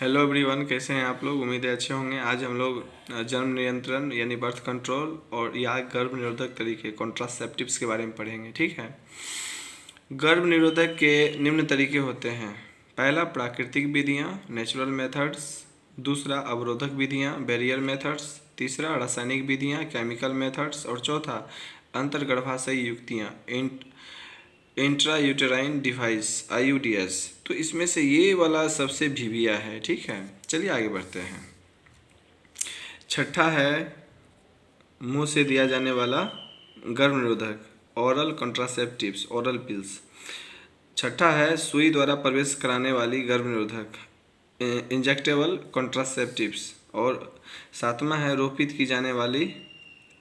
Hello everyone, कैसे हैं आप लोग। उम्मीद है अच्छे होंगे। आज हम लोग जन्म नियंत्रण यानी बर्थ कंट्रोल और या गर्भ निरोधक तरीके कॉन्ट्रासेप्टिव्स के बारे में पढ़ेंगे। ठीक है। गर्भ निरोधक के निम्न तरीके होते हैं। पहला, प्राकृतिक विधियाँ नेचुरल मेथड्स। दूसरा, अवरोधक विधियाँ बैरियर मेथड्स। तीसरा, रासायनिक विधियाँ केमिकल मेथड्स। और चौथा, अंतर्गर्भाशयी युक्तियाँ इंट्रा यूटेराइन डिवाइस IUDs। तो इसमें से ये वाला सबसे भीविया है। ठीक है, चलिए आगे बढ़ते हैं। छठा है मुंह से दिया जाने वाला गर्भ निरोधक ओरल कॉन्ट्रासेप्टिव्स ओरल पिल्स। छठा है सुई द्वारा प्रवेश कराने वाली गर्भ निरोधक इंजेक्टेबल कॉन्ट्रासेप्टिव्स। और सातवां है रोपित की जाने वाली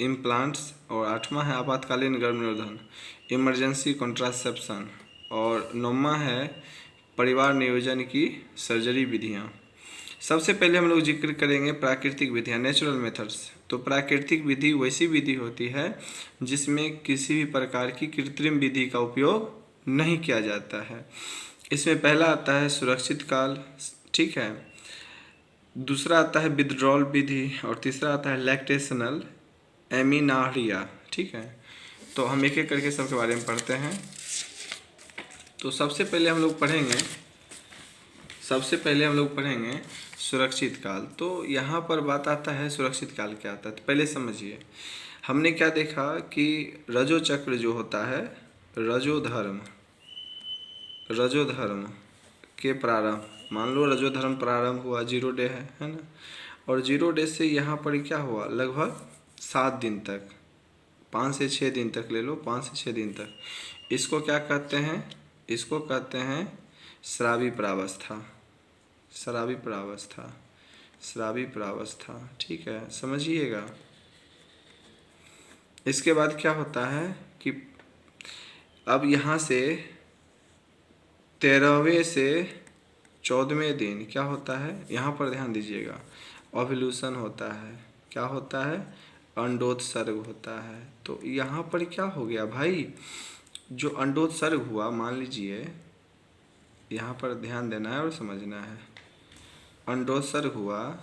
इम्प्लांट्स। और आठवां है आपातकालीन गर्भ निरोधन इमरजेंसी कॉन्ट्रासेप्शन। और नौवां है परिवार नियोजन की सर्जरी विधियाँ। सबसे पहले हम लोग जिक्र करेंगे प्राकृतिक विधियाँ नेचुरल मेथड्स। तो प्राकृतिक विधि वैसी विधि होती है जिसमें किसी भी प्रकार की कृत्रिम विधि का उपयोग नहीं किया जाता है। इसमें पहला आता है सुरक्षित काल। ठीक है। दूसरा आता है विथड्रॉल विधि। और तीसरा आता है लैक्टेशनल एमिनारिया। ठीक है। तो हम एक एक करके सबके बारे में पढ़ते हैं। तो सबसे पहले हम लोग पढ़ेंगे सुरक्षित काल। तो यहाँ पर बात आता है सुरक्षित काल क्या आता है। तो पहले समझिए हमने क्या देखा कि रजो चक्र जो होता है रजोधर्म के प्रारंभ, मान लो रजोधर्म प्रारंभ हुआ 0 डे है ना। और 0 डे से यहाँ पर क्या हुआ लगभग 7 दिन तक, 5 से 6 दिन तक ले लो, 5 से 6 दिन तक। इसको क्या कहते हैं? इसको कहते हैं स्रावी प्रावस्था। ठीक है, समझिएगा। इसके बाद क्या होता है कि अब यहाँ से 13वें से 14वें दिन क्या होता है, यहाँ पर ध्यान दीजिएगा, ओव्यूलेशन होता है। क्या होता है? अंडोत्सर्ग होता है। तो यहाँ पर क्या हो गया भाई, जो अंडोत्सर्ग हुआ, मान लीजिए यहाँ पर ध्यान देना है और समझना है। अंडोत्सर्ग हुआ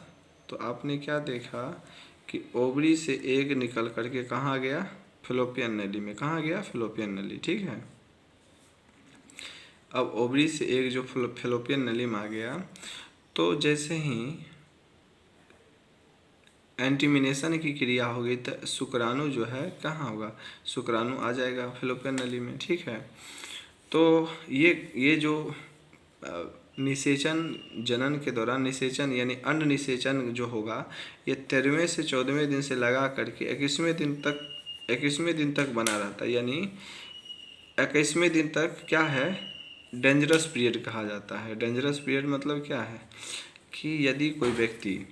तो आपने क्या देखा कि ओवरी से एग निकल करके कहाँ गया? फैलोपियन नली में। कहाँ गया? फैलोपियन नली। ठीक है। अब ओवरी से एग जो फैलोपियन नली में आ गया, तो जैसे ही एंटीमिनेशन की क्रिया होगी तो शुक्राणु जो है कहाँ होगा? शुक्राणु आ जाएगा फैलोपियन नली में। ठीक है। तो ये जो निषेचन, जनन के दौरान निषेचन यानी अन्न निषेचन जो होगा, ये 13वें से 14वें दिन से लगा करके 21वें दिन तक बना रहता है। यानी 21वें दिन तक क्या है? डेंजरस पीरियड कहा जाता है। डेंजरस पीरियड मतलब क्या है कि यदि कोई व्यक्ति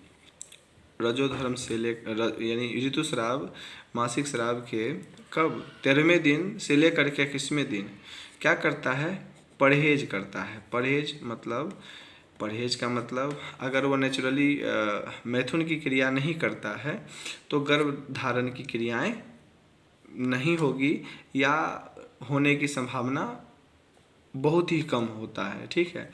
रजोधर्म से यानी ऋतुस्राव मासिक स्राव के कब 13वें दिन से लेकर के 21वें दिन क्या करता है? परहेज करता है। परहेज का मतलब अगर वो नेचुरली मैथुन की क्रिया नहीं करता है तो गर्भ धारण की क्रियाएं नहीं होगी या होने की संभावना बहुत ही कम होता है। ठीक है।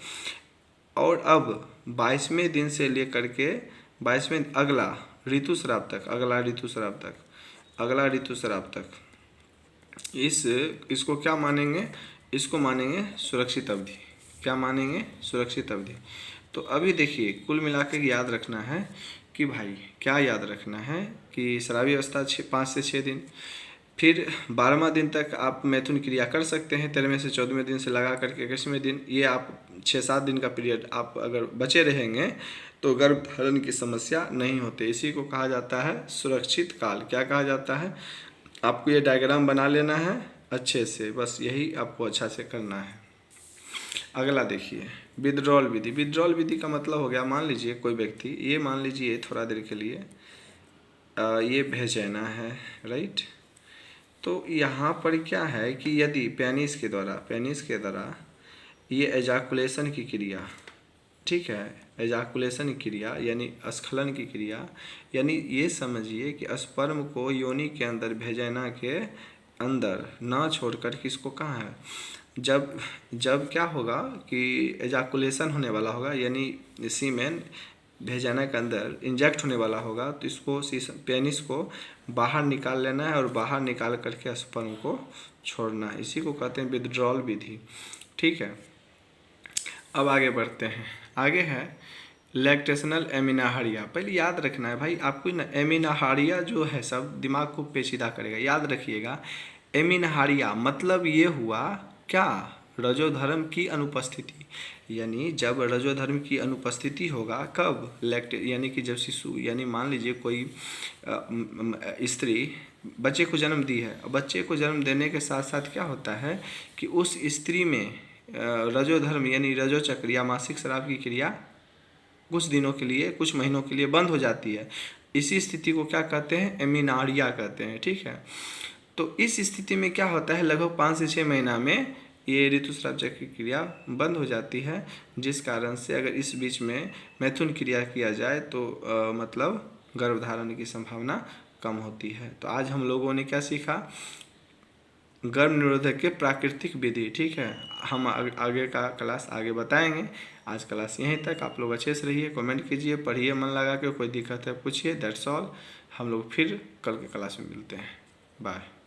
और अब 22वें दिन से लेकर के 22वें अगला ऋतुस्राव तक इसको क्या मानेंगे? इसको मानेंगे सुरक्षित अवधि। क्या मानेंगे? सुरक्षित अवधि। तो अभी देखिए कुल मिलाकर याद रखना है कि भाई क्या याद रखना है कि स्रावी अवस्था 5 से 6 दिन, फिर 12वां दिन तक आप मैथुन क्रिया कर सकते हैं। 13वें से 14वें दिन से लगा करके 21वें दिन, ये आप 6-7 दिन का पीरियड आप अगर बचे रहेंगे तो गर्भ धारण की समस्या नहीं होती। इसी को कहा जाता है सुरक्षित काल। क्या कहा जाता है? आपको ये डायग्राम बना लेना है अच्छे से, बस यही आपको अच्छा से करना है। अगला देखिए विथड्रॉल विधि। विथड्रॉल विधि का मतलब हो गया, मान लीजिए कोई व्यक्ति, ये मान लीजिए थोड़ा देर के लिए ये भेजना है, राइट। तो यहाँ पर क्या है कि यदि पेनिस के द्वारा ये एजाकुलेशन की क्रिया, ठीक है, एजाकुलेशन की क्रिया यानी स्खलन की क्रिया, यानी ये समझिए कि स्पर्म को योनि के अंदर भेजना के अंदर ना छोड़कर किसको कहाँ है? जब जब क्या होगा कि एजाकुलेशन होने वाला होगा, यानी सीमेन भेजाना के अंदर इंजेक्ट होने वाला होगा, तो इसको पेनिस को बाहर निकाल लेना है और बाहर निकाल करके स्पर्म को छोड़ना है। इसी को कहते हैं विथड्रॉल विधि। ठीक है, अब आगे बढ़ते हैं। आगे है लैक्टेशनल एमिनाहारिया। पहले याद रखना है भाई आपको ना, एमिनाहारिया जो है सब दिमाग को पेचीदा करेगा, याद रखिएगा। एमिनाहारिया मतलब ये हुआ क्या, रजोधर्म की अनुपस्थिति, यानी जब रजोधर्म की अनुपस्थिति होगा, कब, यानी कि जब शिशु, यानी मान लीजिए कोई स्त्री बच्चे को जन्म दी है, बच्चे को जन्म देने के साथ साथ क्या होता है कि उस स्त्री में रजोधर्म यानी रजोचक्र या मासिक स्राव की क्रिया कुछ दिनों के लिए, कुछ महीनों के लिए बंद हो जाती है। इसी स्थिति को क्या कहते हैं, एमिनारिया कहते हैं। ठीक है, तो इस स्थिति में क्या होता है, लगभग 5 से 6 महीना में ये ऋतुस्राव चक्र की क्रिया बंद हो जाती है, जिस कारण से अगर इस बीच में मैथुन क्रिया किया जाए तो मतलब गर्भधारण की संभावना कम होती है। तो आज हम लोगों ने क्या सीखा, गर्भ निरोधक के प्राकृतिक विधि। ठीक है, हम आगे का क्लास आगे बताएंगे। आज क्लास यहीं तक। आप लोग अच्छे से रहिए, कमेंट कीजिए, पढ़िए मन लगा के, कोई दिक्कत है पूछिए। That's all. हम लोग फिर कल के क्लास में मिलते हैं। बाय।